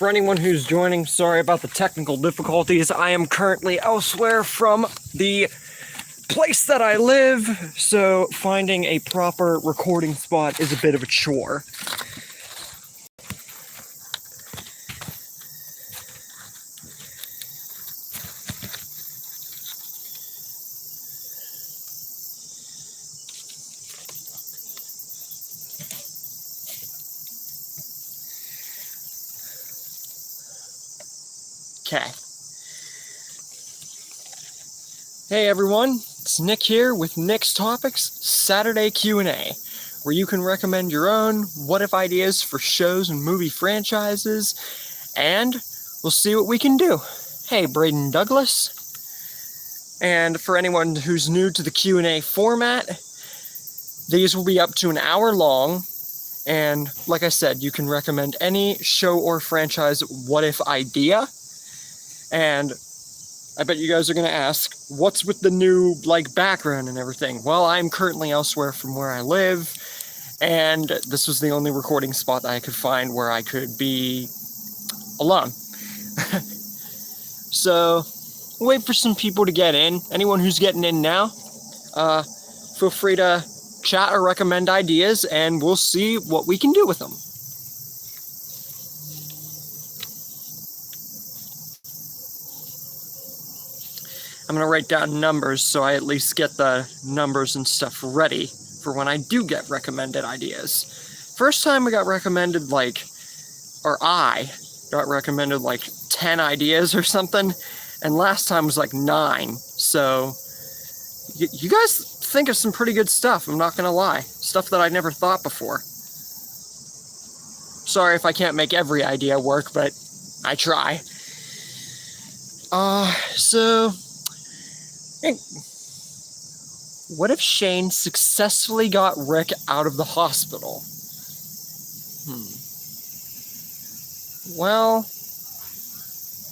For anyone who's joining, sorry about the technical difficulties. I am currently elsewhere from the place that I live, so finding a proper recording spot is a bit of a chore. Okay. Hey everyone, it's Nick here with Nick's Topics Saturday Q&A, where you can recommend your own what-if ideas for shows and movie franchises, and we'll see what we can do. Hey, Braden Douglas. And for anyone who's new to the Q&A format, these will be up to an hour long, and like I said, you can recommend any show or franchise what-if idea. And I bet you guys are going to ask, what's with the new, background and everything? Well, I'm currently elsewhere from where I live, and this was the only recording spot that I could find where I could be alone. So, wait for some people to get in. Anyone who's getting in now, feel free to chat or recommend ideas, and we'll see what we can do with them. I'm going to write down numbers so I at least get the numbers and stuff ready for when I do get recommended ideas. First time I got recommended I got recommended 10 ideas or something, and last time was 9. So you guys think of some pretty good stuff, I'm not going to lie. Stuff that I never thought before. Sorry if I can't make every idea work, but I try. So... what if Shane successfully got Rick out of the hospital? Well,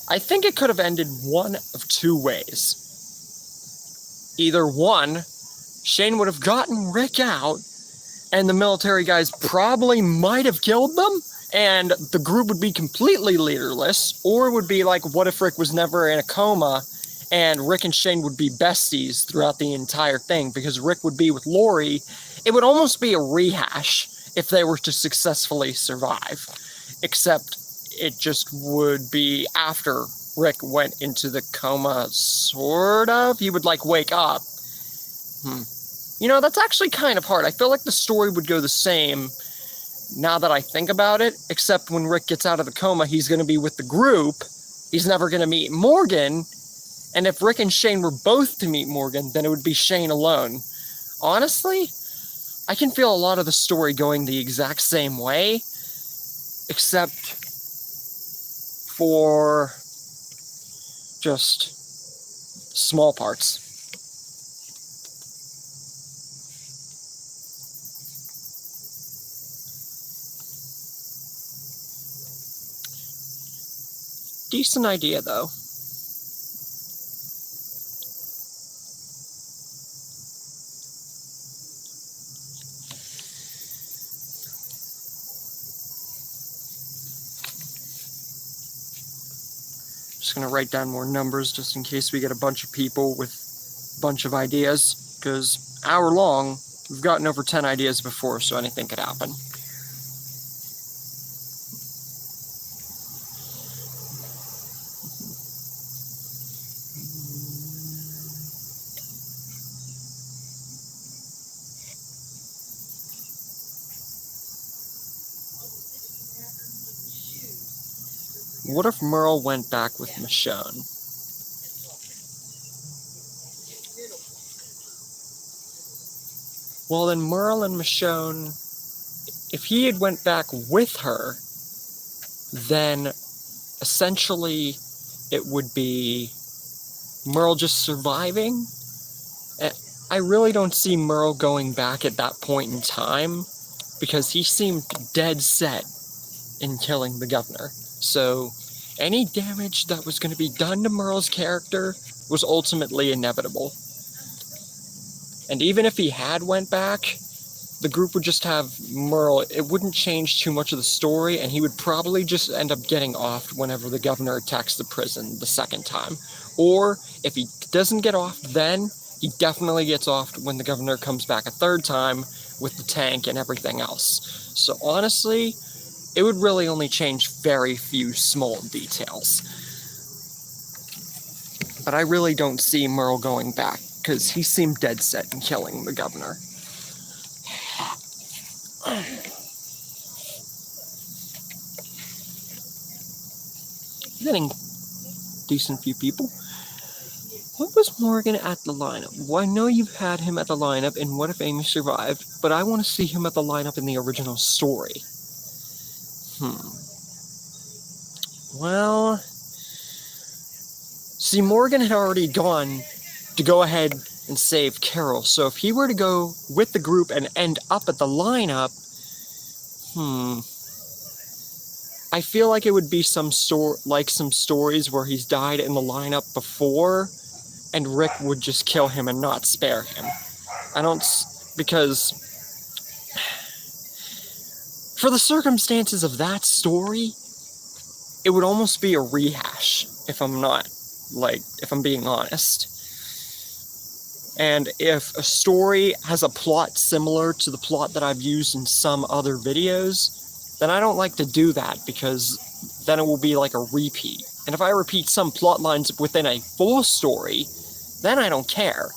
I think it could have ended one of two ways. Either one, Shane would have gotten Rick out, and the military guys probably might have killed them, and the group would be completely leaderless, or it would be what if Rick was never in a coma, and Rick and Shane would be besties throughout the entire thing, because Rick would be with Lori. It would almost be a rehash if they were to successfully survive, except it just would be after Rick went into the coma, sort of. He would wake up. You know, that's actually kind of hard. I feel like the story would go the same now that I think about it, except when Rick gets out of the coma, he's going to be with the group. He's never going to meet Morgan. And if Rick and Shane were both to meet Morgan, then it would be Shane alone. Honestly, I can feel a lot of the story going the exact same way, except for just small parts. Decent idea, though. Just going to write down more numbers just in case we get a bunch of people with a bunch of ideas, because hour long, we've gotten over 10 ideas before, so anything could happen. What if Merle went back with Michonne? Well, then Merle and Michonne, if he had went back with her, then essentially it would be Merle just surviving. I really don't see Merle going back at that point in time, because he seemed dead set in killing the governor. So any damage that was going to be done to Merle's character was ultimately inevitable. And even if he had went back, the group would just have Merle. It wouldn't change too much of the story, and he would probably just end up getting offed whenever the governor attacks the prison the second time. Or if he doesn't get offed then, he definitely gets offed when the governor comes back a third time with the tank and everything else. So honestly, it would really only change very few small details. But I really don't see Merle going back, because he seemed dead set in killing the governor. Getting decent few people. What was Morgan at the lineup? Well, I know you've had him at the lineup in What If Amy Survived, but I want to see him at the lineup in the original story. Well, see, Morgan had already gone to go ahead and save Carol, so if he were to go with the group and end up at the lineup, I feel like it would be some stories where he's died in the lineup before, and Rick would just kill him and not spare him. Because for the circumstances of that story, it would almost be a rehash, if I'm being honest. And if a story has a plot similar to the plot that I've used in some other videos, then I don't like to do that, because then it will be like a repeat. And if I repeat some plot lines within a full story, then I don't care.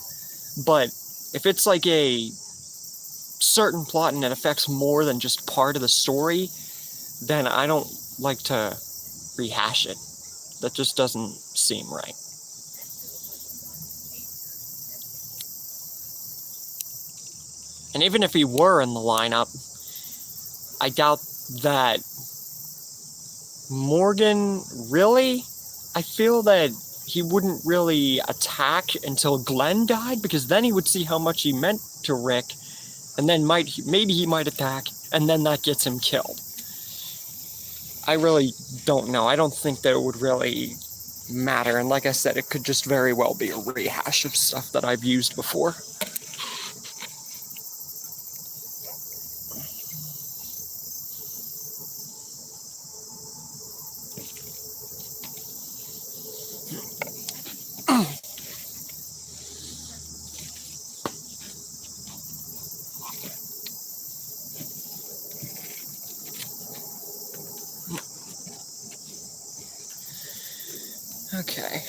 But if it's like a certain plot and it affects more than just part of the story, then I don't like to rehash it. That just doesn't seem right. And even if he were in the lineup, I doubt that Morgan, really? I feel that he wouldn't really attack until Glenn died, because then he would see how much he meant to Rick, and then maybe he might attack, and then that gets him killed. I really don't know. I don't think that it would really matter, and like I said, it could just very well be a rehash of stuff that I've used before. Okay.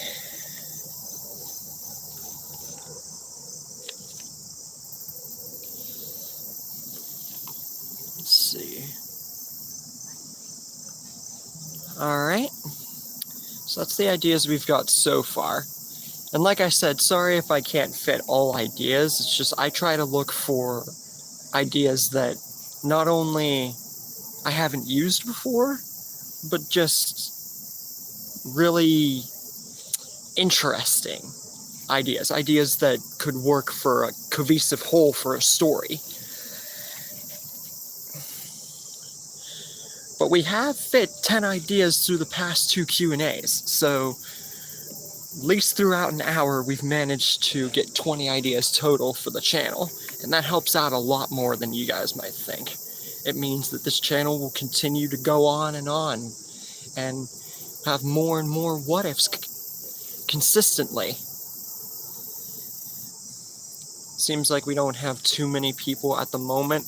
Let's see. Alright. So that's the ideas we've got so far. And like I said, sorry if I can't fit all ideas. It's just I try to look for ideas that not only I haven't used before, but just really interesting ideas that could work for a cohesive whole for a story. But we have fit 10 ideas through the past 2 Q&As, so at least throughout an hour we've managed to get 20 ideas total for the channel, and that helps out a lot more than you guys might think. It means that this channel will continue to go on and have more and more what-ifs consistently. Seems like we don't have too many people at the moment.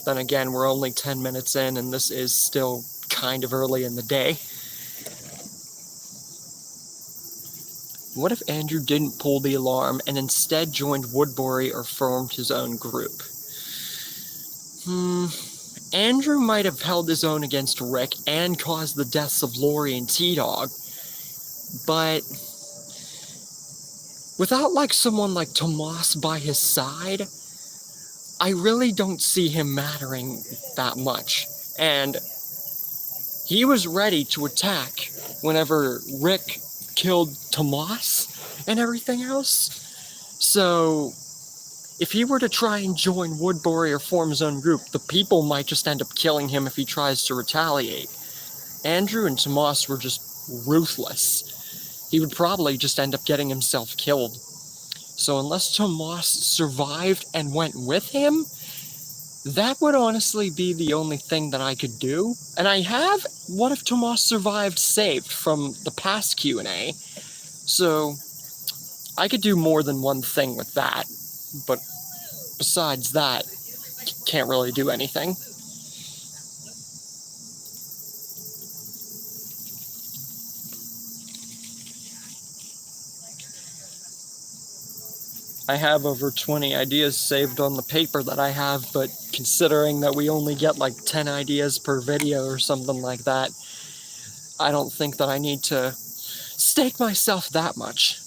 Then again, we're only 10 minutes in, and this is still kind of early in the day. What if Andrew didn't pull the alarm and instead joined Woodbury or formed his own group? Andrew might have held his own against Rick and caused the deaths of Lori and T-Dog, but without someone like Tomas by his side, I really don't see him mattering that much. And he was ready to attack whenever Rick killed Tomas and everything else. So if he were to try and join Woodbury or form his own group, the people might just end up killing him if he tries to retaliate. Andrew and Tomas were just ruthless. He would probably just end up getting himself killed. So unless Tomas survived and went with him, That would honestly be the only thing that I could do. And I have What If Tomas Survived saved from the past Q&A, so I could do more than one thing with that, but besides that, can't really do anything. I have over 20 ideas saved on the paper that I have, but considering that we only get like 10 ideas per video or something like that, I don't think that I need to stake myself that much.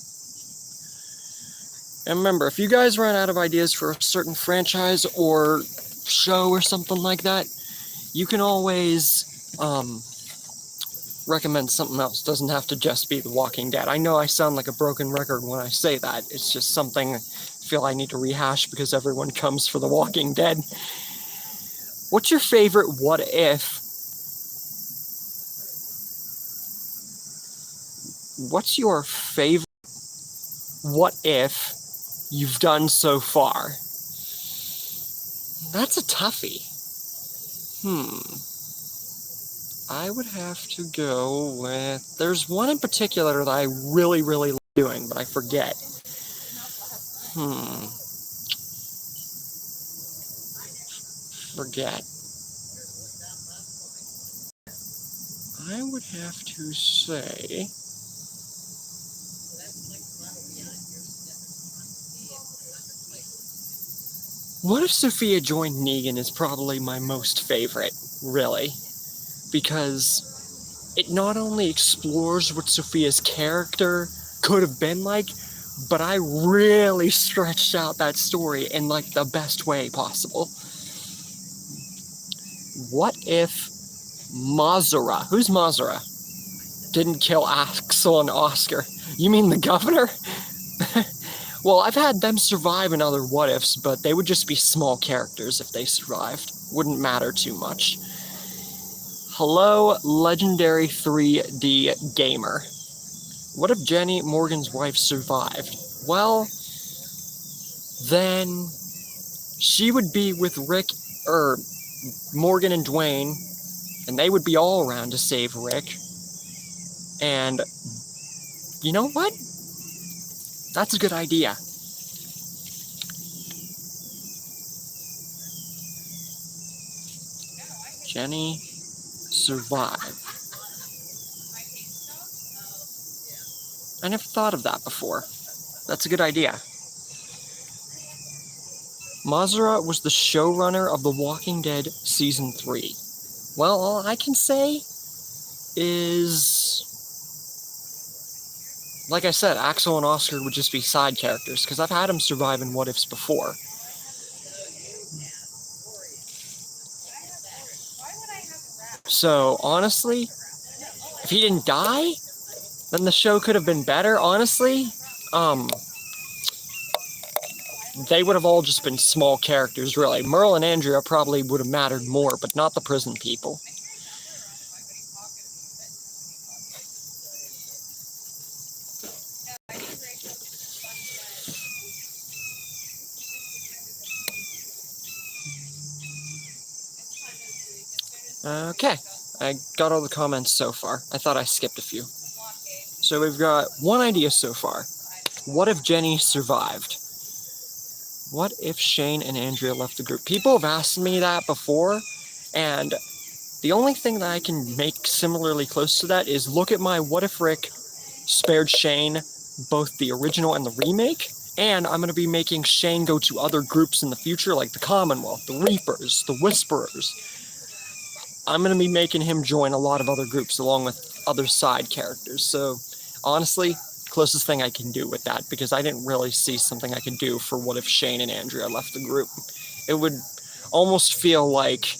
And remember, if you guys run out of ideas for a certain franchise or show or something like that, you can always recommend something else. Doesn't have to just be The Walking Dead. I know I sound like a broken record when I say that. It's just something I feel I need to rehash because everyone comes for The Walking Dead. What's your favorite what if? What's your favorite what if you've done so far? That's a toughie. I would have to go with... There's one in particular that I really, really like doing, but I forget. Forget. I would have to say... What If Sophia Joined Negan is probably my most favorite, really. Because it not only explores what Sophia's character could have been like, but I really stretched out that story in like the best way possible. What if Mazura, who's Mazura, didn't kill Axel and Oscar? You mean the governor? Well, I've had them survive in other what ifs, but they would just be small characters if they survived. Wouldn't matter too much. Hello, legendary 3D gamer. What if Jenny, Morgan's wife, survived? Well, then she would be with Rick, Morgan and Dwayne, and they would be all around to save Rick. And you know what? That's a good idea. Jenny survive. I never thought of that before. That's a good idea. Mazura was the showrunner of The Walking Dead Season 3. Well, all I can say is... Like I said, Axel and Oscar would just be side characters, because I've had them survive in what ifs before. So, honestly, if he didn't die, then the show could have been better. Honestly, they would have all just been small characters, really. Merle and Andrea probably would have mattered more, but not the prison people. Okay, I got all the comments so far. I thought I skipped a few. So we've got one idea so far. What if Jenny survived? What if Shane and Andrea left the group? People have asked me that before, and the only thing that I can make similarly close to that is look at my What If Rick spared Shane, both the original and the remake, and I'm going to be making Shane go to other groups in the future, like the Commonwealth, the Reapers, the Whisperers. I'm going to be making him join a lot of other groups along with other side characters. So, honestly, closest thing I can do with that, because I didn't really see something I could do for what if Shane and Andrea left the group. It would almost feel like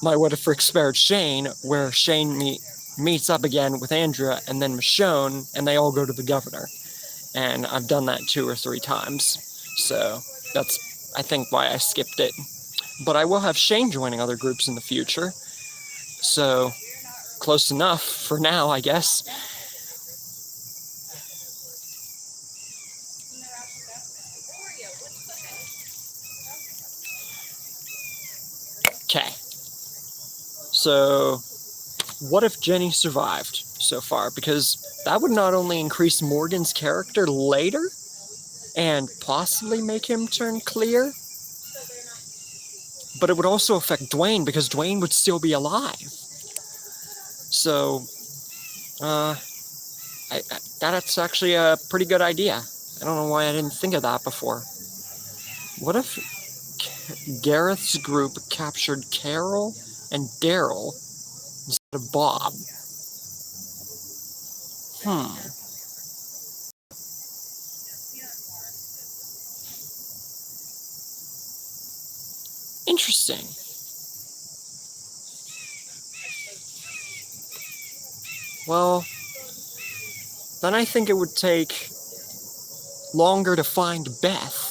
my What If Rick spared Shane, where Shane meets up again with Andrea and then Michonne, and they all go to the governor. And I've done that 2 or 3 times. So, that's, I think, why I skipped it. But I will have Shane joining other groups in the future. So, close enough for now, I guess. Okay. So, what if Jenny survived so far? Because that would not only increase Morgan's character later, and possibly make him turn clear, but it would also affect Dwayne, because Dwayne would still be alive. So, that's actually a pretty good idea. I don't know why I didn't think of that before. What if Gareth's group captured Carol and Daryl instead of Bob? Interesting. Well, then I think it would take longer to find Beth.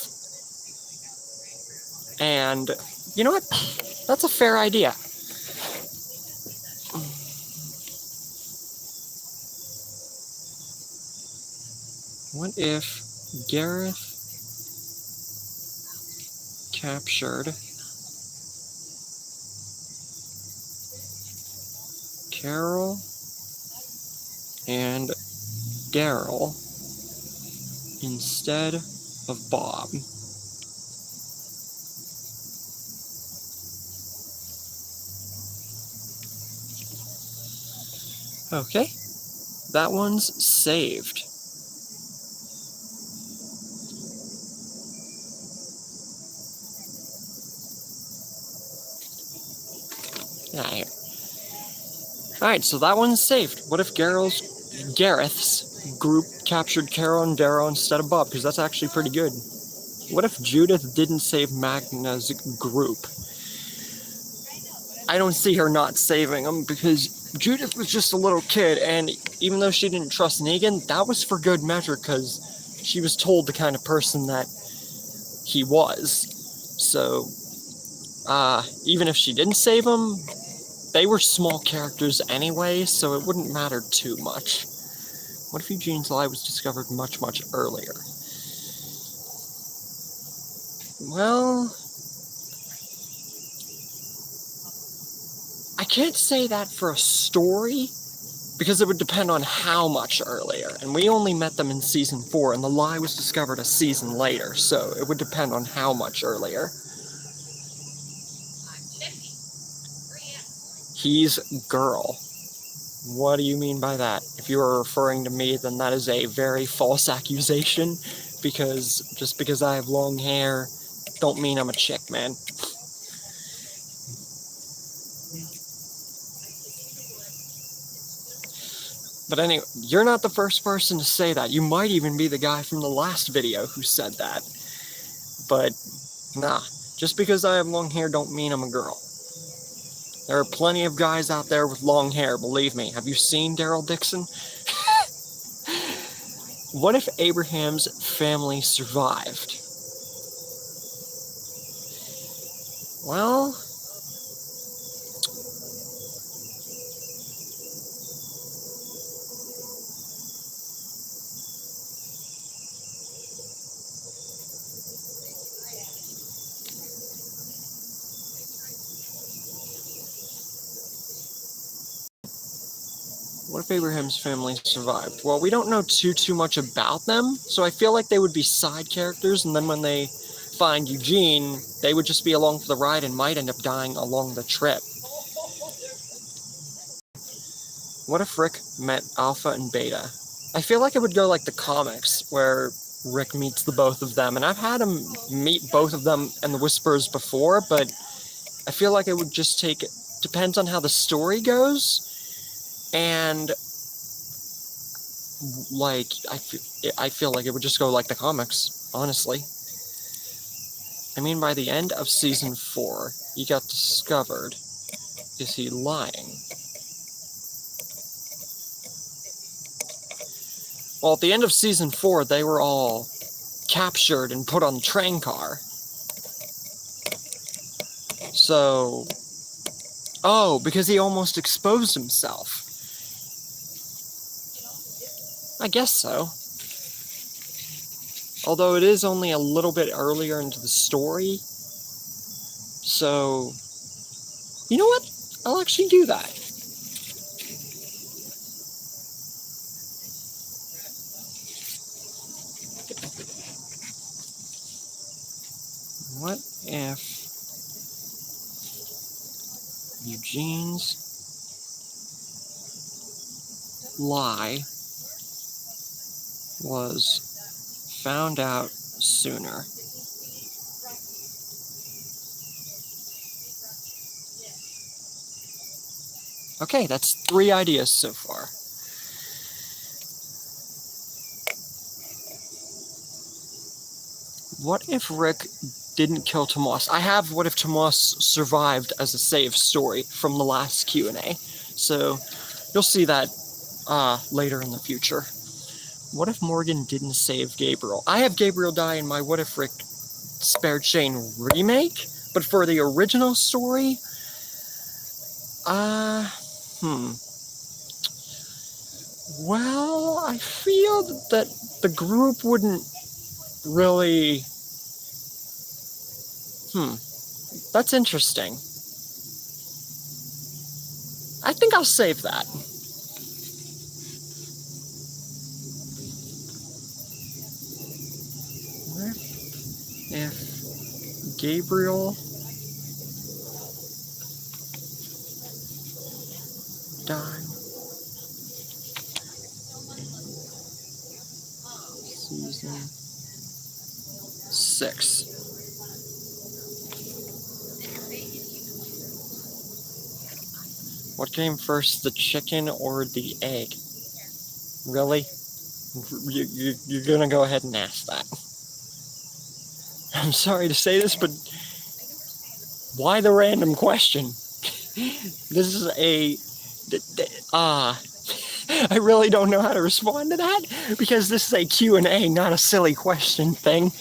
And you know what? That's a fair idea. What if Gareth captured Carol and Daryl instead of Bob? Okay, that one's saved. Alright, so that one's saved. What if Gareth's group captured Carol and Daryl instead of Bob? Because that's actually pretty good. What if Judith didn't save Magna's group? I don't see her not saving them, because Judith was just a little kid, and even though she didn't trust Negan, that was for good measure, because she was told the kind of person that he was. So, even if she didn't save him, they were small characters anyway, so it wouldn't matter too much. What if Eugene's lie was discovered much, much earlier? Well, I can't say that for a story, because it would depend on how much earlier, and we only met them in Season 4, and the lie was discovered a season later, so it would depend on how much earlier. He's girl. What do you mean by that? If you are referring to me, then that is a very false accusation, because just because I have long hair, don't mean I'm a chick, man. But anyway, you're not the first person to say that. You might even be the guy from the last video who said that. But, nah, just because I have long hair don't mean I'm a girl. There are plenty of guys out there with long hair, believe me. Have you seen Daryl Dixon? What if Abraham's family survived? Well, what if Abraham's family survived? Well, we don't know too much about them, so I feel like they would be side characters, and then when they find Eugene, they would just be along for the ride and might end up dying along the trip. What if Rick met Alpha and Beta? I feel like it would go like the comics, where Rick meets the both of them, and I've had him meet both of them and the Whisperers before, but I feel like it would just take... depends on how the story goes. And, like, I feel like it would just go like the comics, honestly. I mean, by the end of Season 4, he got discovered. Is he lying? Well, at the end of Season 4, they were all captured and put on the train car. So... oh, because he almost exposed himself. I guess so. Although it is only a little bit earlier into the story. So, You know what? I'll actually do that. What if Eugene's lie was found out sooner? Okay, that's 3 ideas so far. What if Rick didn't kill Tomas? I have what if Tomas survived as a save story from the last Q&A. So you'll see that later in the future. What if Morgan didn't save Gabriel? I have Gabriel die in my What If Rick Spared Shane remake, but for the original story, well, I feel that the group wouldn't really... That's interesting. I think I'll save that. What if Gabriel died? Season 6. What came first, the chicken or the egg? Really? You're gonna go ahead and ask that. I'm sorry to say this, but why the random question? This is I really don't know how to respond to that, because this is a Q&A, not a silly question thing.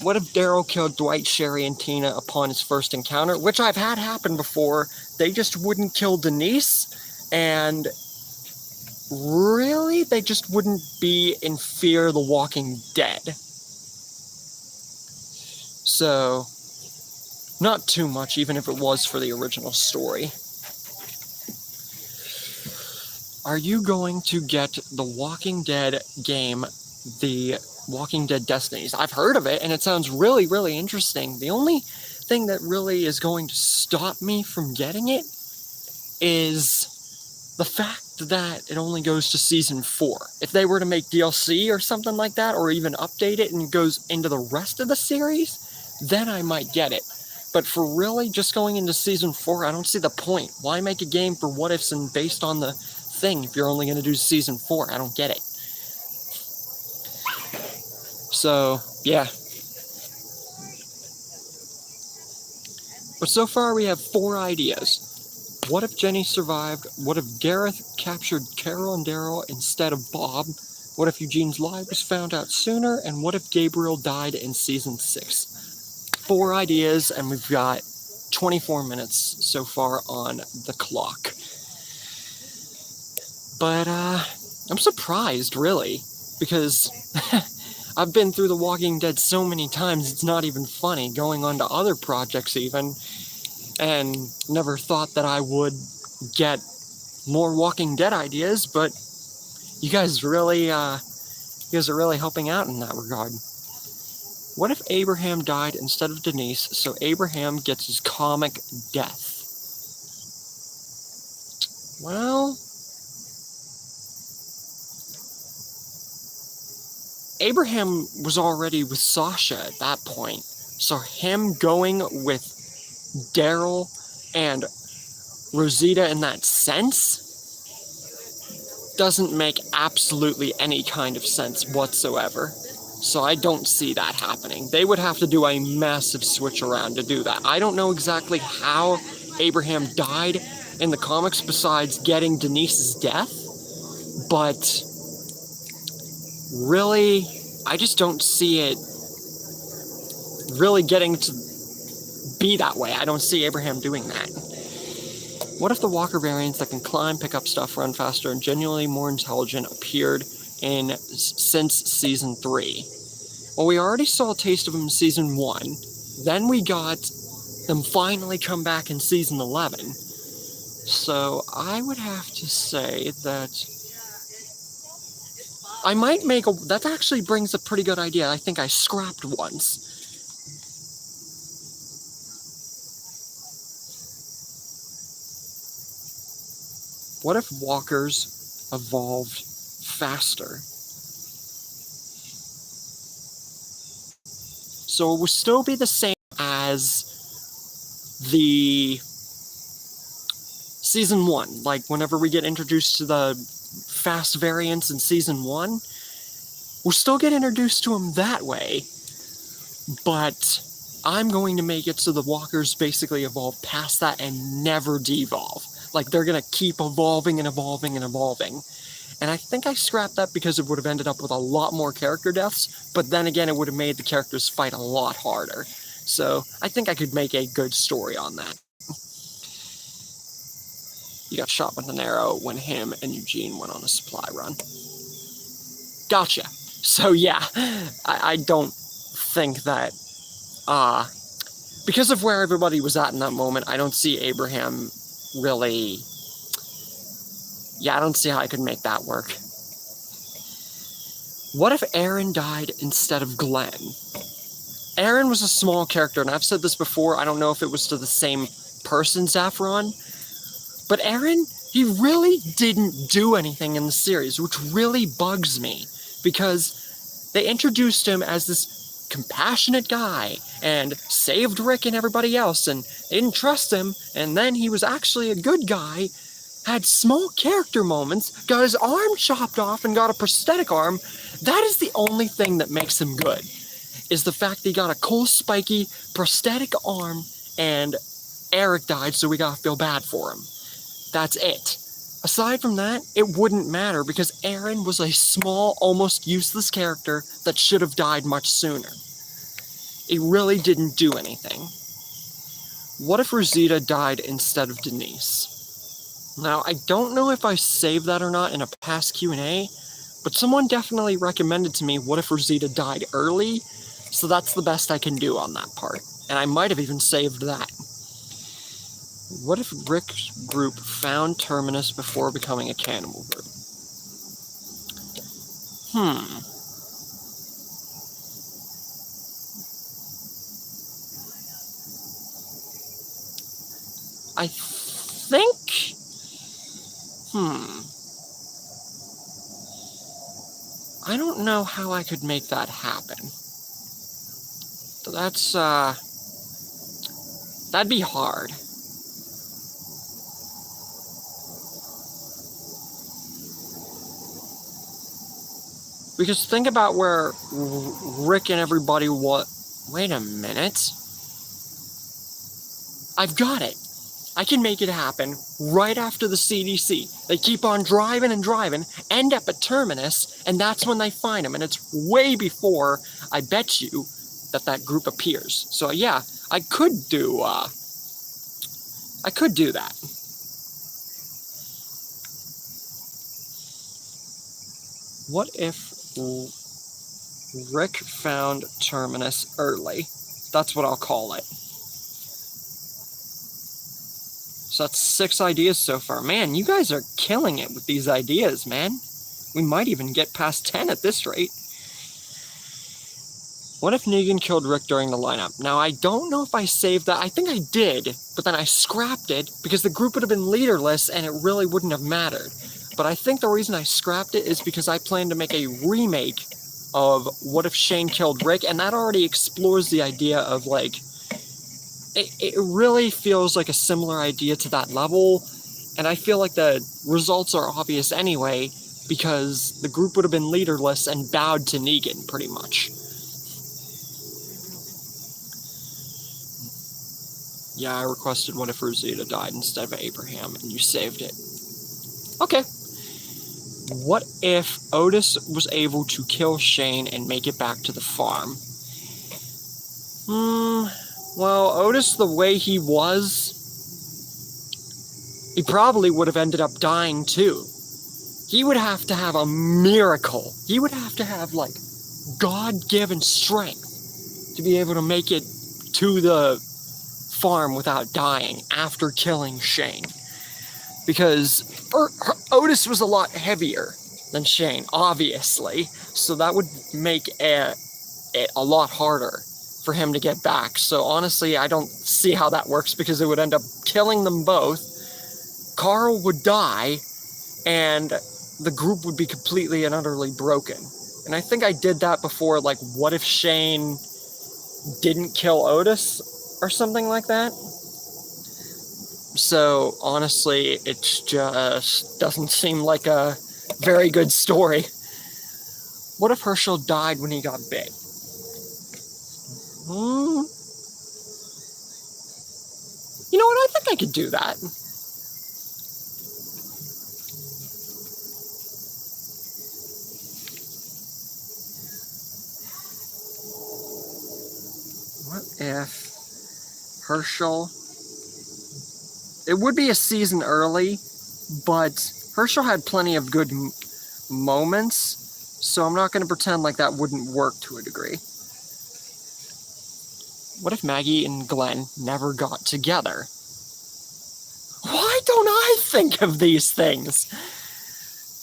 What if Daryl killed Dwight, Sherry, and Tina upon his first encounter? Which I've had happen before. They just wouldn't kill Denise, and really, they just wouldn't be in Fear the Walking Dead. So, not too much, even if it was for the original story. Are you going to get the Walking Dead game, The Walking Dead Destinies? I've heard of it, and it sounds really, really interesting. The only thing that really is going to stop me from getting it is the fact that it only goes to season 4. If they were to make DLC or something like that, or even update it and it goes into the rest of the series, then I might get it. But for really just going into season 4, I don't see the point. Why make a game for what ifs and based on the thing if you're only going to do season 4? I don't get it. So, yeah. But so far we have 4 ideas. What if Jenny survived? What if Gareth captured Carol and Daryl instead of Bob? What if Eugene's lie was found out sooner? And what if Gabriel died in season 6? 4 ideas, and we've got 24 minutes so far on the clock. But I'm surprised, really, because I've been through The Walking Dead so many times, it's not even funny, going on to other projects even, and never thought that I would get more Walking Dead ideas, but you guys are really helping out in that regard. What if Abraham died instead of Denise, so Abraham gets his comic death? Well, Abraham was already with Sasha at that point, so him going with Daryl and Rosita in that sense doesn't make absolutely any kind of sense whatsoever. So I don't see that happening. They would have to do a massive switch around to do that. I don't know exactly how Abraham died in the comics besides getting Denise's death, but really, I just don't see it really getting to be that way. I don't see Abraham doing that. What if the Walker variants that can climb, pick up stuff, run faster, and genuinely more intelligent appeared since season 3? Well, we already saw a taste of them in season 1. Then we got them finally come back in season 11. So I would have to say that I might make a... That actually brings a pretty good idea. I think I scrapped once. What if walkers evolved faster? So it would still be the same as the season 1. Like, whenever we get introduced to the fast variants in season 1, we'll still get introduced to them that way. But I'm going to make it so the walkers basically evolve past that and never devolve. Like, they're going to keep evolving and evolving and evolving. And I think I scrapped that because it would have ended up with a lot more character deaths, but then again, it would have made the characters fight a lot harder. So I think I could make a good story on that. You got shot with an arrow when him and Eugene went on a supply run. Gotcha. So yeah, I don't think that, because of where everybody was at in that moment, I don't see Abraham really... Yeah, I don't see how I could make that work. What if Aaron died instead of Glenn? Aaron was a small character, and I've said this before, I don't know if it was to the same person, Saffron, but Aaron, he really didn't do anything in the series, which really bugs me, because they introduced him as this compassionate guy, and saved Rick and everybody else, and they didn't trust him, and then he was actually a good guy, had small character moments, got his arm chopped off and got a prosthetic arm. That is the only thing that makes him good, is the fact that he got a cool spiky prosthetic arm and Eric died, so we gotta feel bad for him. That's it. Aside from that, it wouldn't matter because Aaron was a small, almost useless character that should have died much sooner. He really didn't do anything. What if Rosita died instead of Denise? Now, I don't know if I saved that or not in a past Q&A, but someone definitely recommended to me what if Rosita died early, so that's the best I can do on that part. And I might have even saved that. What if Rick's group found Terminus before becoming a cannibal group? I think... I don't know how I could make that happen. So that's, that'd be hard. Because think about where Rick and everybody Wait a minute. I've got it. I can make it happen right after the CDC. They keep on driving and driving, end up at Terminus, and that's when they find him. And it's way before, I bet you, that group appears. So yeah, I could do that. What if Rick found Terminus early? That's what I'll call it. So that's 6 ideas so far. Man, you guys are killing it with these ideas, man. We might even get past 10 at this rate. What if Negan killed Rick during the lineup? Now, I don't know if I saved that. I think I did, but then I scrapped it because the group would have been leaderless and it really wouldn't have mattered. But I think the reason I scrapped it is because I plan to make a remake of What If Shane Killed Rick, and that already explores the idea of, like, it really feels like a similar idea to that level, and I feel like the results are obvious anyway, because the group would have been leaderless and bowed to Negan, pretty much. Yeah, I requested What If Rosita died instead of Abraham, and you saved it. Okay. What if Otis was able to kill Shane and make it back to the farm? Well, Otis, the way he was, he probably would have ended up dying too. He would have to have a miracle. He would have to have, like, God-given strength to be able to make it to the farm without dying after killing Shane. Because Otis was a lot heavier than Shane, obviously. So that would make it a lot harder for him to get back. So honestly, I don't see how that works, because it would end up killing them both. Carl would die, and the group would be completely and utterly broken. And I think I did that before, like, what if Shane didn't kill Otis or something like that? So honestly, it just doesn't seem like a very good story. What if Herschel died when he got bit? You know what? I think I could do that. What if Herschel... It would be a season early, but Herschel had plenty of good moments, so I'm not going to pretend like that wouldn't work to a degree. What if Maggie and Glenn never got together? Why don't I think of these things?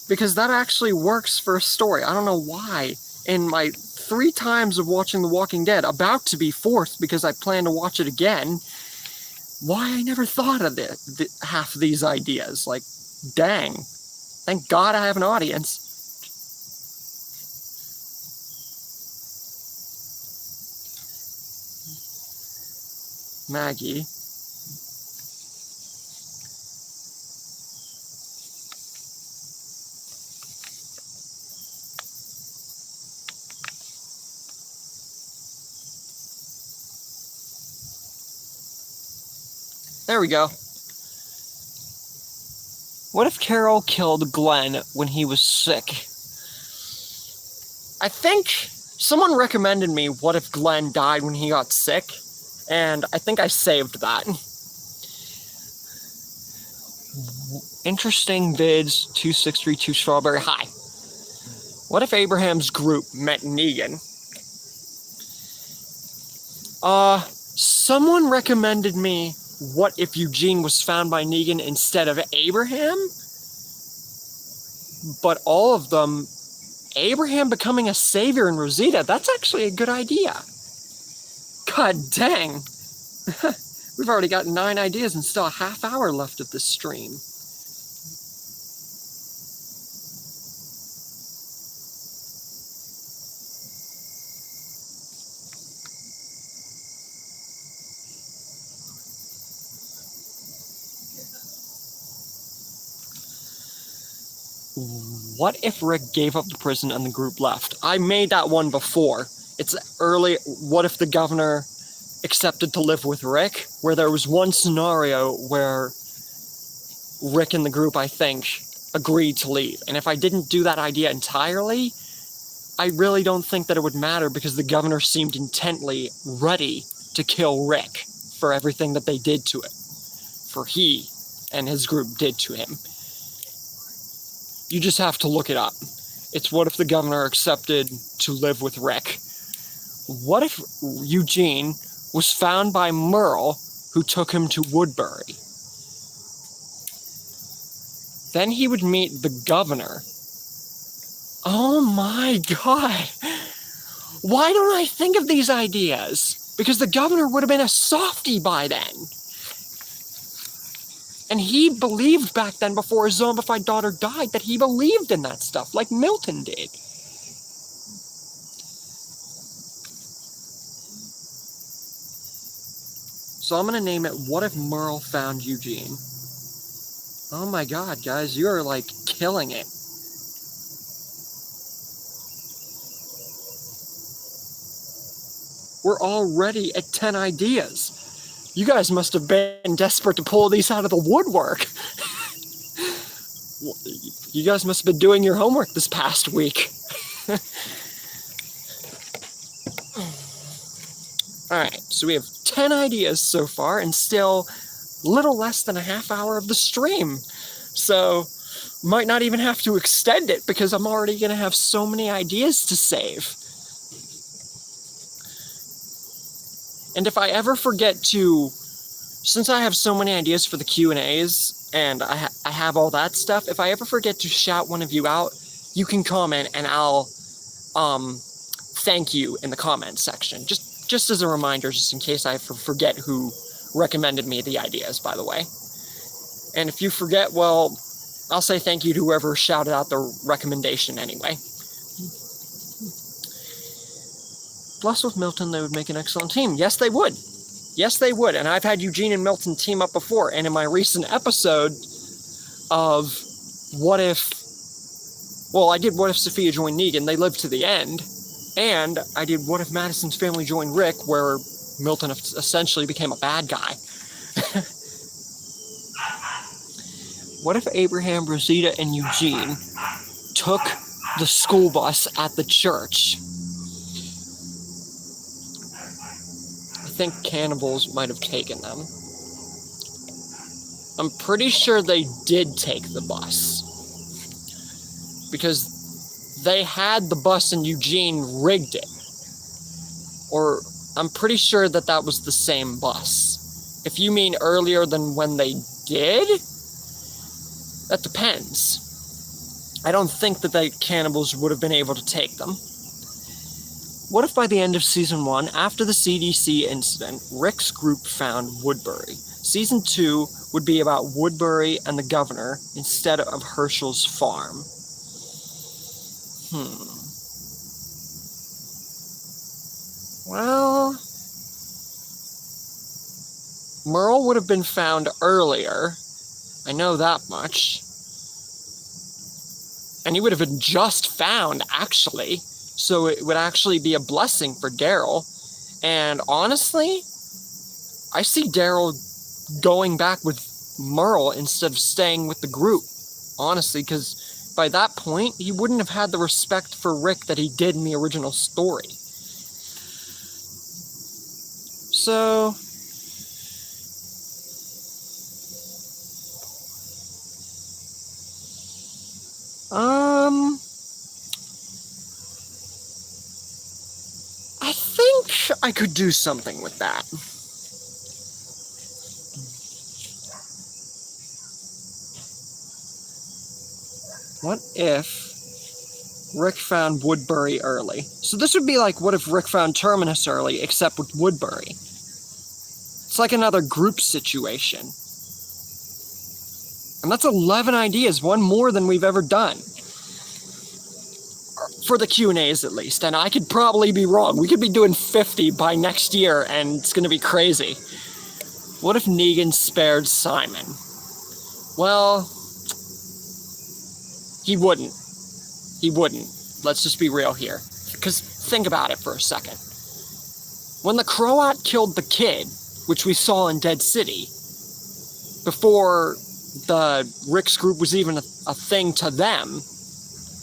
Because that actually works for a story. I don't know why. In my 3 times of watching The Walking Dead, about to be 4th because I plan to watch it again, why I never thought of half of these ideas. Like, dang. Thank God I have an audience. Maggie. There we go. What if Carol killed Glenn when he was sick? I think someone recommended me what if Glenn died when he got sick, and I think I saved that. Interesting vids, 2632 Strawberry. Hi. What if Abraham's group met Negan? Someone recommended me what if Eugene was found by Negan instead of Abraham? But all of them, Abraham becoming a savior in Rosita, that's actually a good idea. God dang. We've already got 9 ideas and still a half hour left of this stream. What if Rick gave up the prison and the group left? I made that one before. It's early. What if the governor accepted to live with Rick? Where there was one scenario where Rick and the group, I think, agreed to leave. And if I didn't do that idea entirely, I really don't think that it would matter, because the governor seemed intently ready to kill Rick for everything that they did to it. For he and his group did to him. You just have to look it up. It's what if the governor accepted to live with Rick? What if Eugene was found by Merle, who took him to Woodbury? Then he would meet the governor. Oh my God. Why don't I think of these ideas? Because the governor would have been a softie by then. And he believed back then, before his zombified daughter died, that he believed in that stuff, like Milton did. So I'm going to name it, What If Merle Found Eugene? Oh my God, guys, you are, like, killing it. We're already at 10 ideas. You guys must have been desperate to pull these out of the woodwork. You guys must have been doing your homework this past week. Alright, so we have 10 ideas so far, and still little less than a half hour of the stream. So, might not even have to extend it, because I'm already going to have so many ideas to save. And if I ever forget to since I have so many ideas for the Q&As, and I have all that stuff, if I ever forget to shout one of you out, you can comment and I'll thank you in the comment section. Just as a reminder, just in case I forget who recommended me the ideas, by the way. And if you forget, well, I'll say thank you to whoever shouted out the recommendation anyway. Plus, with Milton, they would make an excellent team. Yes, they would. Yes, they would. And I've had Eugene and Milton team up before. And in my recent episode of What If... Well, I did What If Sophia joined Negan, they lived to the end. And I did What If Madison's family joined Rick, where Milton essentially became a bad guy. What if Abraham, Rosita, and Eugene took the school bus at the church? I think cannibals might have taken them. I'm pretty sure they did take the bus. Because they had the bus and Eugene rigged it. Or I'm pretty sure that was the same bus. If you mean earlier than when they did, that depends. I don't think that the cannibals would have been able to take them. What if by the end of Season 1, after the CDC incident, Rick's group found Woodbury? Season 2 would be about Woodbury and the governor instead of Herschel's farm. Well, Merle would have been found earlier. I know that much. And he would have been just found, actually. So it would actually be a blessing for Daryl. And honestly, I see Daryl going back with Merle instead of staying with the group. Honestly, because by that point, he wouldn't have had the respect for Rick that he did in the original story. So... I think I could do something with that. What if Rick found Woodbury early? So this would be like, what if Rick found Terminus early, except with Woodbury? It's like another group situation. And that's 11 ideas, one more than we've ever done. For the Q&As, at least. And I could probably be wrong. We could be doing 50 by next year, and it's going to be crazy. What if Negan spared Simon? Well, he wouldn't. He wouldn't. Let's just be real here. Because think about it for a second. When the Croat killed the kid, which we saw in Dead City, before the Rick's group was even a thing to them,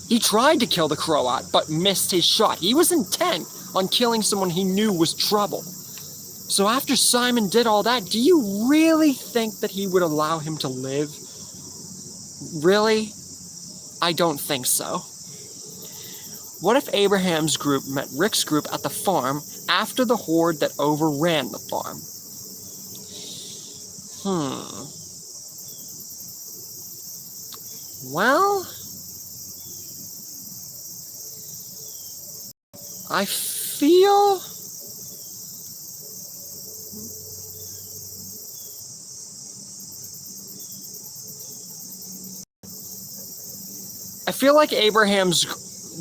he tried to kill the Croat, but missed his shot. He was intent on killing someone he knew was trouble. So after Simon did all that, do you really think that he would allow him to live? Really? I don't think so. What if Abraham's group met Rick's group at the farm after the horde that overran the farm? Well, I feel... like Abraham's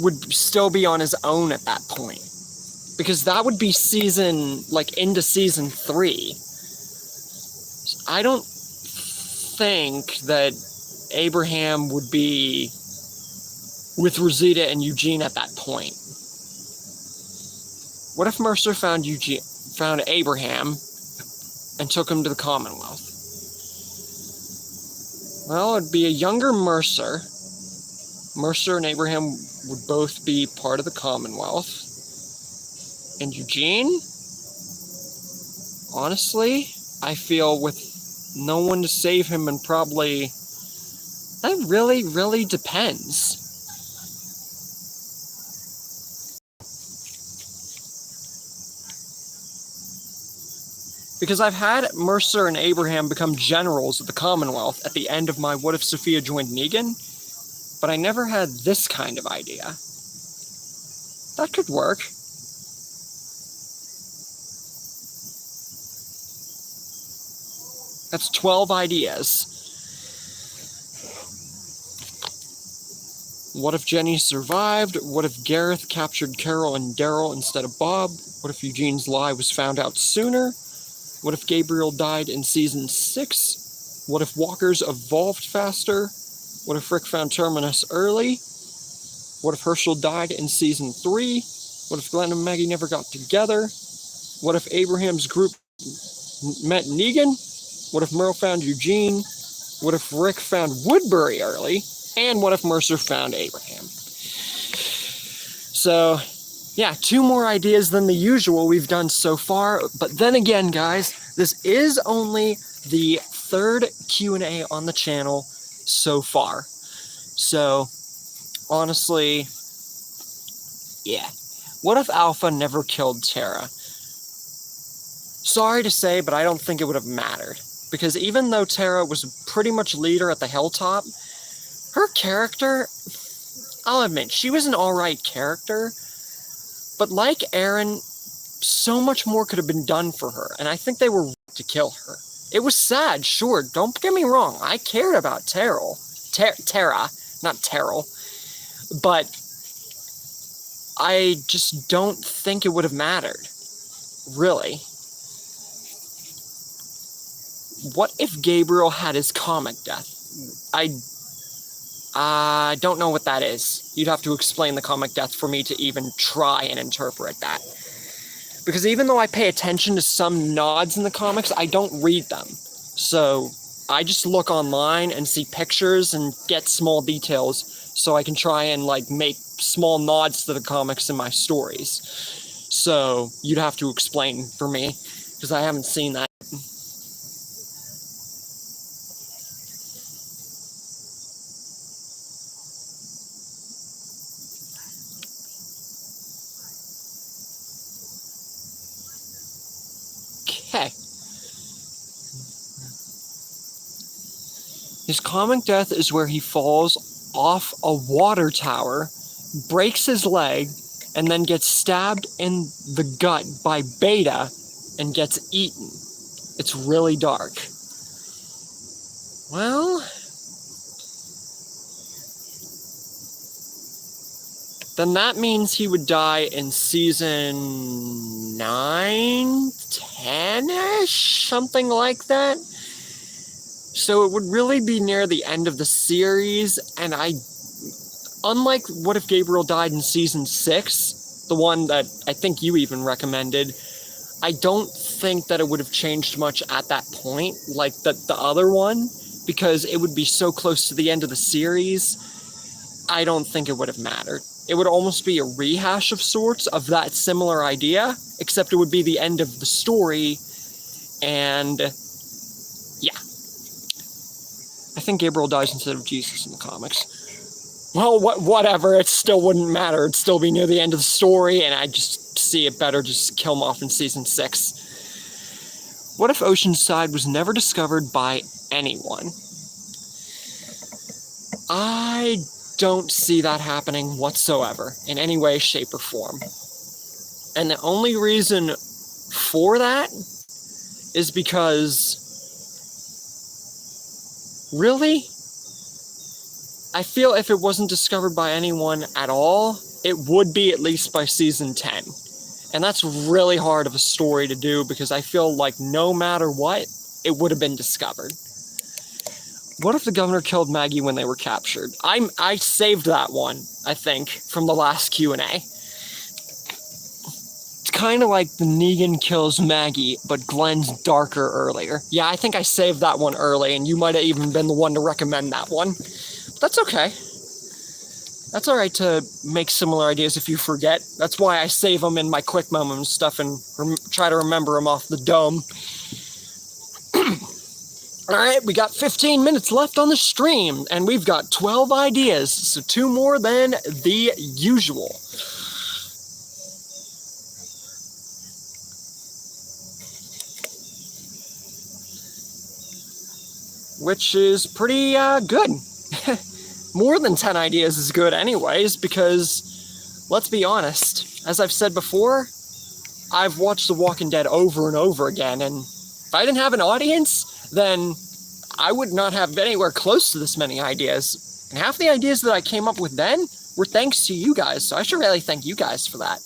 would still be on his own at that point. Because that would be into season 3. I don't think that Abraham would be with Rosita and Eugene at that point. What if Mercer found Abraham and took him to the Commonwealth? Well, it'd be a younger Mercer. Mercer and Abraham would both be part of the Commonwealth. And Eugene? Honestly, I feel with no one to save him and probably... That really, really depends. Because I've had Mercer and Abraham become generals of the Commonwealth at the end of my What If Sophia Joined Negan, but I never had this kind of idea. That could work. That's 12 ideas. What if Jenny survived? What if Gareth captured Carol and Daryl instead of Bob? What if Eugene's lie was found out sooner? What if Gabriel died in season 6? What if walkers evolved faster? What if Rick found Terminus early? What if Herschel died in season 3? What if Glenn and Maggie never got together? What if Abraham's group met Negan? What if Merle found Eugene? What if Rick found Woodbury early? And what if Mercer found Abraham? So, yeah, 2 more ideas than the usual we've done so far. But then again, guys, this is only the 3rd Q&A on the channel so far. So, honestly, yeah. What if Alpha never killed Tara? Sorry to say, but I don't think it would have mattered. Because even though Tara was pretty much leader at the Hilltop, her character, I'll admit, she was an alright character, but like Aaron, so much more could have been done for her, and I think they were right to kill her. It was sad, sure, don't get me wrong, I cared about Tara, not Terrell, but I just don't think it would have mattered, really. What if Gabriel had his comic death? I don't know what that is. You'd have to explain the comic death for me to even try and interpret that. Because even though I pay attention to some nods in the comics, I don't read them. So I just look online and see pictures and get small details so I can try and make small nods to the comics in my stories. So you'd have to explain for me because I haven't seen that. Okay. His comic death is where he falls off a water tower, breaks his leg, and then gets stabbed in the gut by Beta and gets eaten. It's really dark. Well, then that means he would die in season 9, 10-ish, something like that. So it would really be near the end of the series, and unlike What If Gabriel died in season 6, the one that I think you even recommended, I don't think that it would have changed much at that point, like the other one, because it would be so close to the end of the series. I don't think it would have mattered. It would almost be a rehash of sorts of that similar idea, except it would be the end of the story, and yeah. I think Gabriel dies instead of Jesus in the comics. Well, whatever, it still wouldn't matter. It'd still be near the end of the story, and I just see it better just kill him off in season 6. What if Oceanside was never discovered by anyone? I don't see that happening whatsoever, in any way, shape, or form. And the only reason for that is because, really, I feel if it wasn't discovered by anyone at all, it would be at least by season 10. And that's really hard of a story to do because I feel like no matter what, it would have been discovered. What if the governor killed Maggie when they were captured? I saved that one, I think, from the last Q&A. It's kind of like the Negan kills Maggie, but Glenn's darker earlier. Yeah, I think I saved that one early, and you might have even been the one to recommend that one. But that's okay. That's alright to make similar ideas if you forget. That's why I save them in my quick moments and stuff and try to remember them off the dome. Alright, we got 15 minutes left on the stream, and we've got 12 ideas, so 2 more than the usual. which is pretty good. More than 10 ideas is good anyways, because let's be honest, as I've said before, I've watched The Walking Dead over and over again, and if I didn't have an audience, then I would not have anywhere close to this many ideas. And half the ideas that I came up with then were thanks to you guys, so I should really thank you guys for that.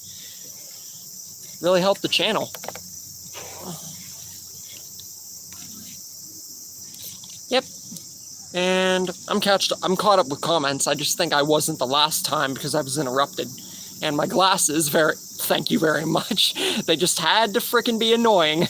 Really helped the channel. Yep. And I'm caught up with comments. I just think I wasn't the last time because I was interrupted. And my glasses, thank you very much. They just had to frickin' be annoying.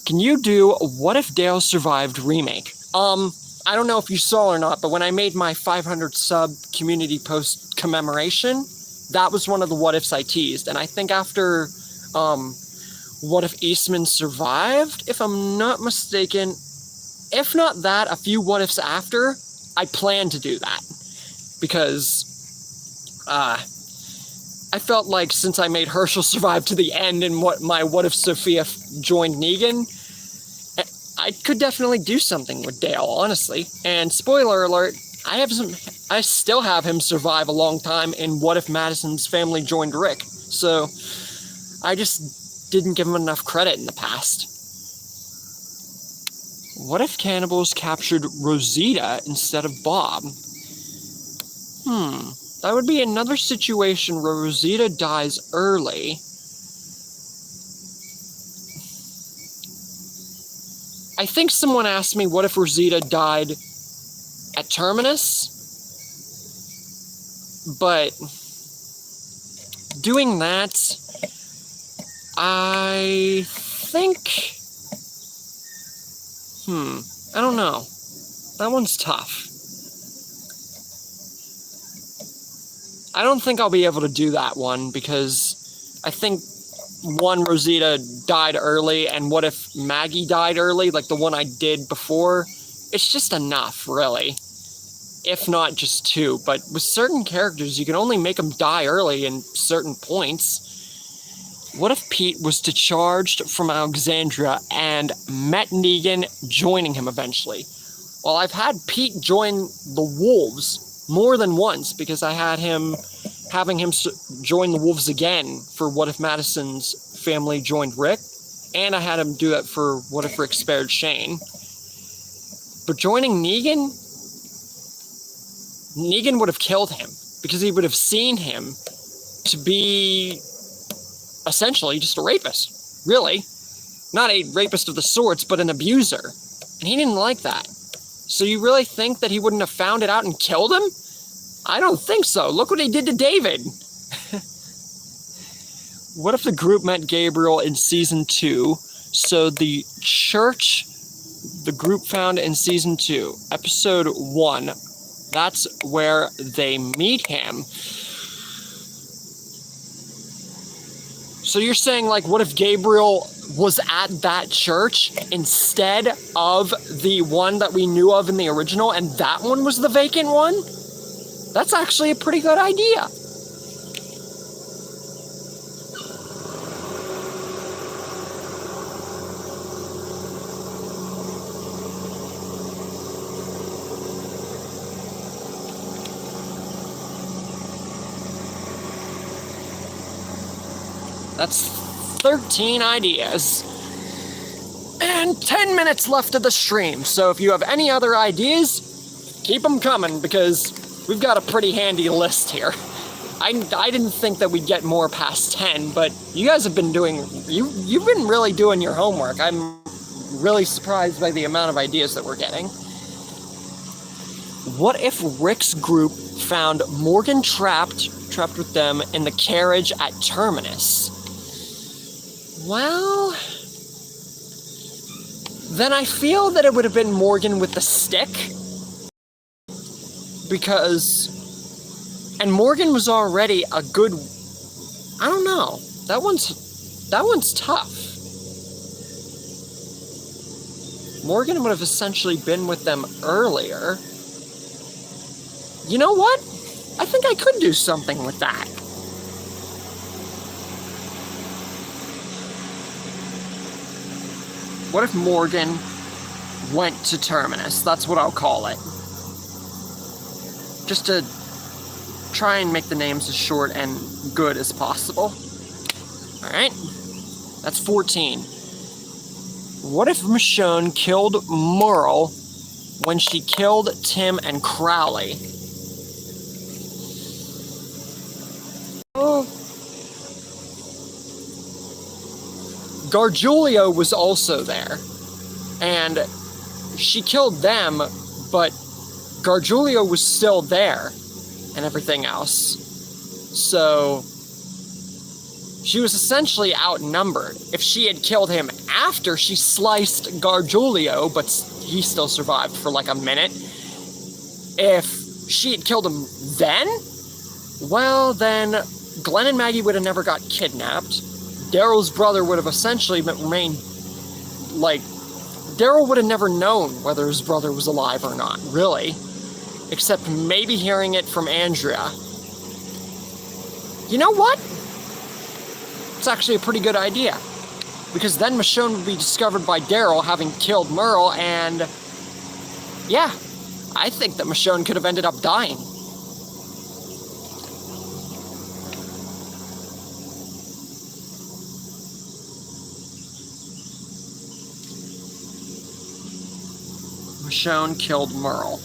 Can you do What If Dale Survived remake? I don't know if you saw or not, but when I made my 500 sub community post commemoration, that was one of the what ifs I teased. And I think after, What If Eastman Survived, if I'm not mistaken, if not that, a few what ifs after, I plan to do that. Because, I felt like since I made Herschel survive to the end and what if Sophia joined Negan, I could definitely do something with Dale, honestly. And spoiler alert, I still have him survive a long time in What If Madison's family joined Rick. So, I just didn't give him enough credit in the past. What if cannibals captured Rosita instead of Bob? That would be another situation where Rosita dies early. I think someone asked me, what if Rosita died at Terminus? But doing that, I think... I don't know. That one's tough. I don't think I'll be able to do that one because I think one, Rosita died early, and what if Maggie died early, like the one I did before? It's just enough, really. If not just two. But with certain characters, you can only make them die early in certain points. What if Pete was discharged from Alexandria and met Negan, joining him eventually? Well, I've had Pete join the Wolves more than once because I had having him join the Wolves again for What If Madison's family joined Rick, and I had him do it for What If Rick spared Shane. But joining Negan would have killed him because he would have seen him to be essentially just a rapist, really. Not a rapist of the sorts, but an abuser. And he didn't like that. So you really think that he wouldn't have found it out and killed him? I don't think so. Look what he did to David. What if the group met Gabriel in season 2? So the church, the group found in season 2, episode 1, that's where they meet him. So you're saying, like, what if Gabriel was at that church instead of the one that we knew of in the original, and that one was the vacant one? That's actually a pretty good idea. That's 13 ideas. And 10 minutes left of the stream, so if you have any other ideas, keep them coming, because we've got a pretty handy list here. I didn't think that we'd get more past 10, but you guys have been doing, you've been really doing your homework. I'm really surprised by the amount of ideas that we're getting. What if Rick's group found Morgan trapped with them in the carriage at Terminus? Well, then I feel that it would have been Morgan with the stick. Because, and Morgan was already a good, I don't know, that one's tough. Morgan would have essentially been with them earlier. You know what? I think I could do something with that. What if Morgan went to Terminus. That's what I'll call it. Just to try and make the names as short and good as possible. Alright, that's 14. What if Michonne killed Merle when she killed Tim and Crowley? Oh. Gargiulo was also there, and she killed them, but Gargiulo was still there and everything else. So she was essentially outnumbered. If she had killed him after she sliced Gargiulo, but he still survived for like a minute, if she had killed him then, well, then Glenn and Maggie would have never got kidnapped. Daryl's brother would have essentially remained, like, Daryl would have never known whether his brother was alive or not, really. Except maybe hearing it from Andrea. You know what? It's actually a pretty good idea. Because then Michonne would be discovered by Daryl having killed Merle, and yeah, I think that Michonne could have ended up dying. Michonne killed Merle.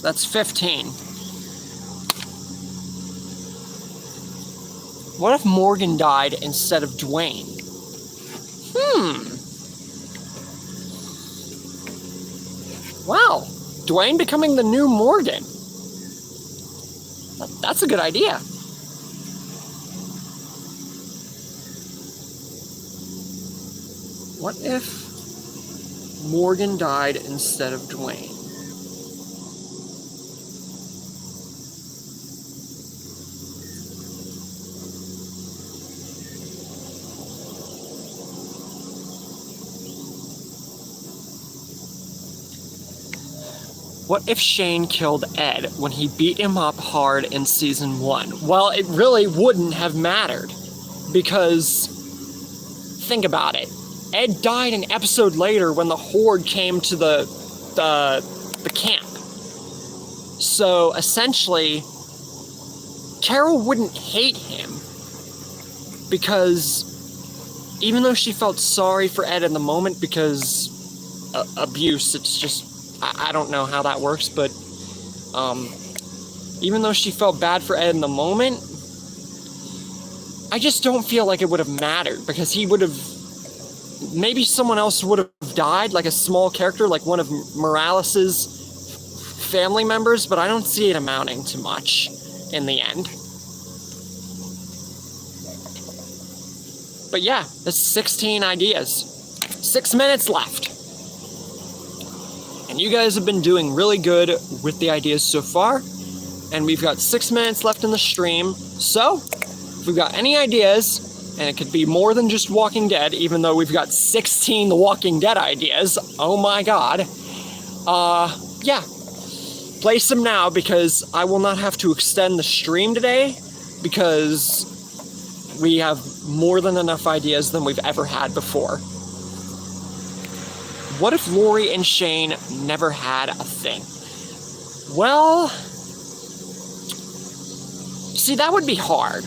That's 15. What if Morgan died instead of Dwayne? Wow, Dwayne becoming the new Morgan. That's a good idea. What if Morgan died instead of Dwayne? What if Shane killed Ed when he beat him up hard in season 1? Well, it really wouldn't have mattered, because think about it. Ed died an episode later when the Horde came to the camp. So essentially, Carol wouldn't hate him, because even though she felt sorry for Ed in the moment, because abuse, it's just, I don't know how that works, but even though she felt bad for Ed in the moment, I just don't feel like it would have mattered, because he would have, maybe someone else would have died, like a small character, like one of Morales's family members, but I don't see it amounting to much in the end. But yeah, that's 16 ideas. 6 minutes left. And you guys have been doing really good with the ideas so far. And we've got 6 minutes left in the stream. So, if we've got any ideas, and it could be more than just Walking Dead, even though we've got 16 The Walking Dead ideas, oh my god. Yeah. Place them now, because I will not have to extend the stream today, because we have more than enough ideas than we've ever had before. What if Lori and Shane never had a thing? Well, see, that would be hard,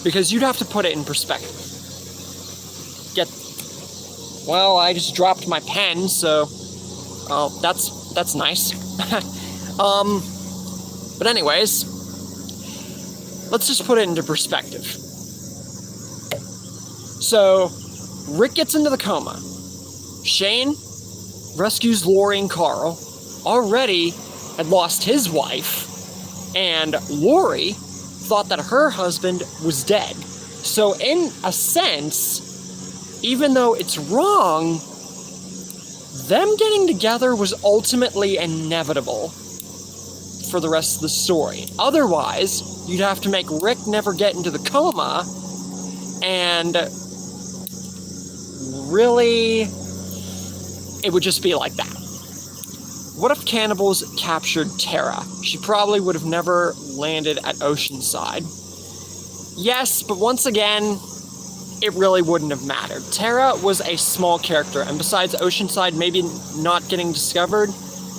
because you'd have to put it in perspective. Well, I just dropped my pen, so, that's nice. But anyways, let's just put it into perspective. So, Rick gets into the coma. Shane rescues Lori and Carl, already had lost his wife, and Lori thought that her husband was dead. So in a sense, even though it's wrong, them getting together was ultimately inevitable for the rest of the story. Otherwise, you'd have to make Rick never get into the coma, and really, it would just be like that. What if cannibals captured Tara? She probably would have never landed at Oceanside. Yes, but once again, it really wouldn't have mattered. Tara was a small character, and besides Oceanside maybe not getting discovered,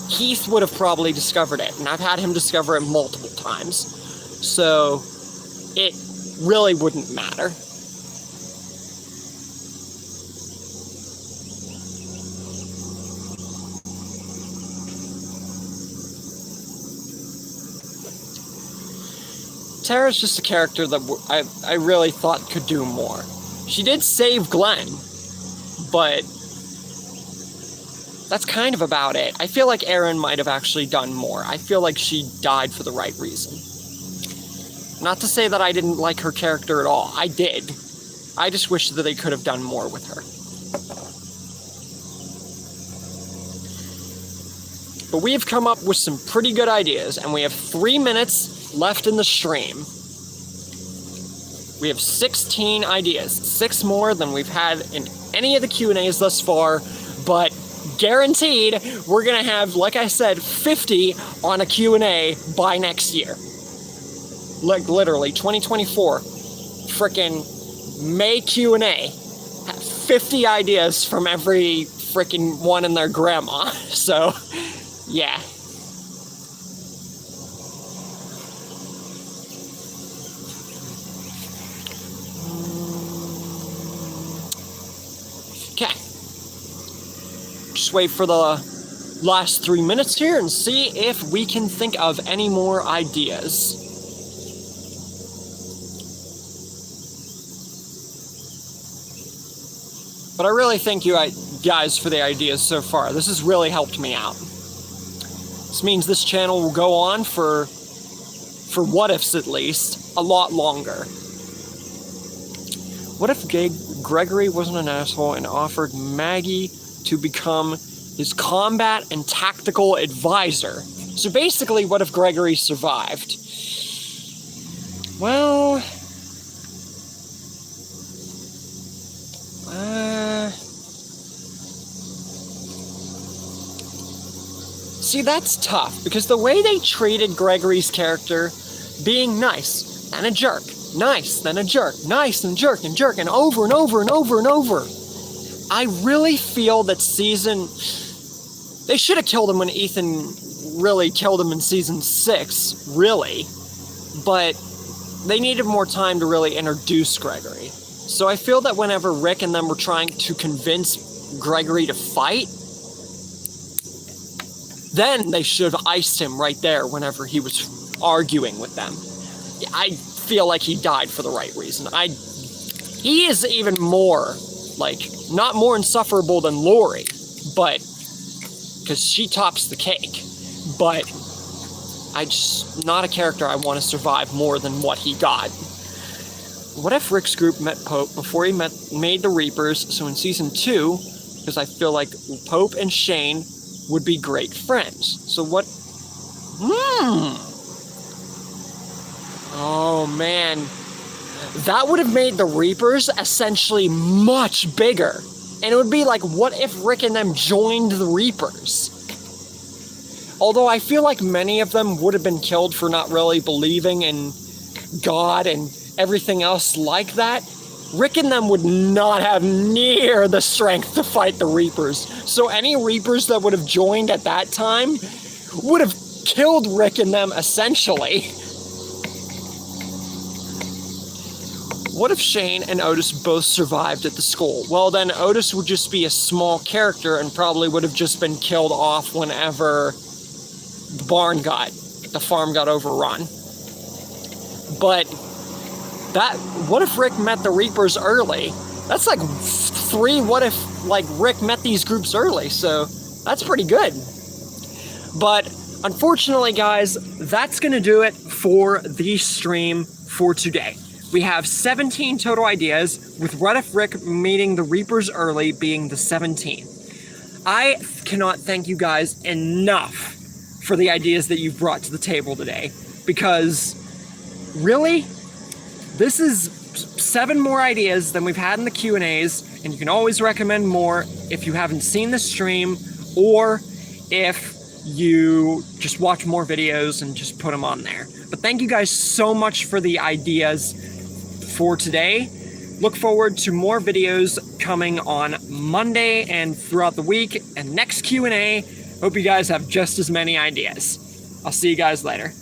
Heath would have probably discovered it, and I've had him discover it multiple times. So, it really wouldn't matter. Tara's just a character that I really thought could do more. She did save Glenn, but that's kind of about it. I feel like Erin might have actually done more. I feel like she died for the right reason. Not to say that I didn't like her character at all. I did. I just wish that they could have done more with her. But we have come up with some pretty good ideas, and we have 3 minutes left in the stream. We have 16 ideas, 6 more than we've had in any of the Q&As thus far, but guaranteed we're gonna have, like I said, 50 on a Q&A by next year. Like literally 2024, frickin' May Q&A, 50 ideas from every frickin' one and their grandma. So yeah. Okay. Just wait for the last 3 minutes here and see if we can think of any more ideas. But I really thank you guys for the ideas so far. This has really helped me out. This means this channel will go on for what ifs at least, a lot longer. What if Gregory wasn't an asshole and offered Maggie to become his combat and tactical advisor? So basically, what if Gregory survived? Well, see, that's tough, because the way they treated Gregory's character, being nice, and a jerk, nice, then a jerk, nice, and jerk, and over and over and over and over. I really feel that they should have killed him when Ethan really killed him in season 6, really. But they needed more time to really introduce Gregory. So I feel that whenever Rick and them were trying to convince Gregory to fight, then they should have iced him right there whenever he was arguing with them. I feel like he died for the right reason. He is even more, like, not more insufferable than Lori, but, because she tops the cake. But, not a character I want to survive more than what he got. What if Rick's group met Pope before he made the Reapers, so in season 2, because I feel like Pope and Shane would be great friends. So what? Oh man. That would have made the Reapers essentially much bigger. And it would be like, what if Rick and them joined the Reapers? Although I feel like many of them would have been killed for not really believing in God and everything else like that, Rick and them would not have near the strength to fight the Reapers. So any Reapers that would have joined at that time would have killed Rick and them essentially. What if Shane and Otis both survived at the school? Well, then Otis would just be a small character and probably would have just been killed off whenever the farm got overrun. But what if Rick met the Reapers early? That's like 3 what if, like, Rick met these groups early, so that's pretty good. But unfortunately, guys, that's gonna do it for the stream for today. We have 17 total ideas, with what if Rick meeting the Reapers early being the 17th. I cannot thank you guys enough for the ideas that you've brought to the table today, because really, this is 7 more ideas than we've had in the Q&As, and you can always recommend more if you haven't seen the stream, or if you just watch more videos and just put them on there. But thank you guys so much for the ideas. for today. Look forward to more videos coming on Monday and throughout the week, and next Q&A. Hope you guys have just as many ideas. I'll see you guys later.